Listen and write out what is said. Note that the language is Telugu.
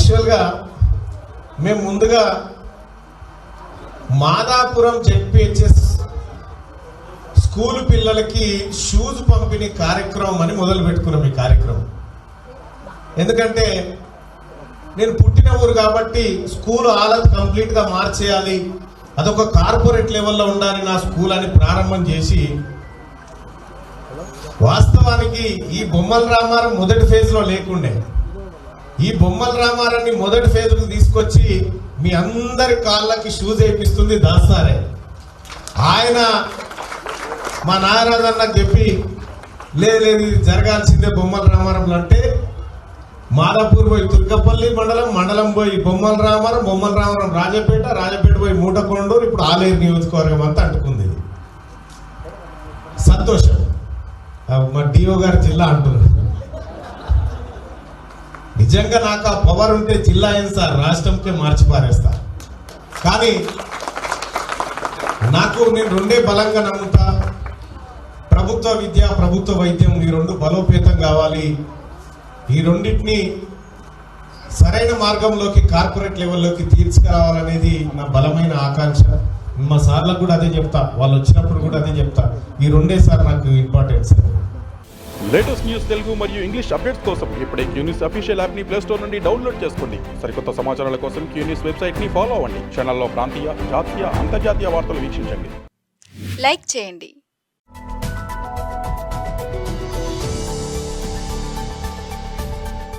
యాక్చువల్గా మేము ముందుగా మాదాపురం జెడ్పిహెచ్ఎస్ స్కూల్ పిల్లలకి షూస్ పంపిణీ కార్యక్రమం అని మొదలు పెట్టుకున్నాం ఈ కార్యక్రమం. ఎందుకంటే నేను పుట్టిన ఊరు కాబట్టి స్కూల్ హాలత్ కంప్లీట్గా మార్చేయాలి, అదొక కార్పొరేట్ లెవెల్లో ఉండాలి నా స్కూల్ అని ప్రారంభం చేసి, వాస్తవానికి ఈ బొమ్మల రామారం మొదటి ఫేజ్లో లేకుండే ఈ బొమ్మల రామారాన్ని మొదటి ఫేజ్కు తీసుకొచ్చి మీ అందరి కాళ్ళకి షూస్ వేయిస్తుంది దాస్తారే. ఆయన మా నాగరాజు అన్నకు చెప్పి లేదు ఇది జరగాల్సిందే బొమ్మల రామారంలో అంటే, మాదాపూర్ పోయి తుర్కపల్లి మండలం పోయి బొమ్మల రామారం రాజపేట పోయి మూటకొండూరు, ఇప్పుడు ఆలేరు నియోజకవర్గం అంతా అంటుకుంది. సంతోషం. మా డిఓ గారి జిల్లా అంటున్నారు. నిజంగా నాకు ఆ పవర్ ఉంటే జిల్లా ఏం సార్, రాష్ట్రంకే మార్చి పారేస్తా. కానీ నేను రెండే బలంగా నమ్ముతా, ప్రభుత్వ విద్య ప్రభుత్వ వైద్యం ఈ రెండు బలోపేతం కావాలి. ఈ రెండింటిని సరైన మార్గంలోకి కార్పొరేట్ లెవెల్లోకి తీసుకురావాలనేది నా బలమైన ఆకాంక్ష. మా సార్లకు కూడా అదే చెప్తా, వాళ్ళు వచ్చినప్పుడు కూడా అదే చెప్తా. ఈ రెండే సార్ నాకు important sir. Latest news Telugu మరియు ఇంగ్లీష్ అప్డేట్స్ కోసం ఇప్పుడే క్యూన్యూస్ అఫీషియల్ యాప్ని ప్లే స్టోర్ నుండి డౌన్లోడ్ చేసుకోండి. సరికొత్త సమాచారాల కోసం క్యూన్యూస్ వెబ్సైట్ని ఫాలో అవ్వండి. ఛానల్లో ప్రాంతీయ, జాతీయ, అంతర్జాతీయ వార్తలు వీక్షించండి. లైక్ చేయండి,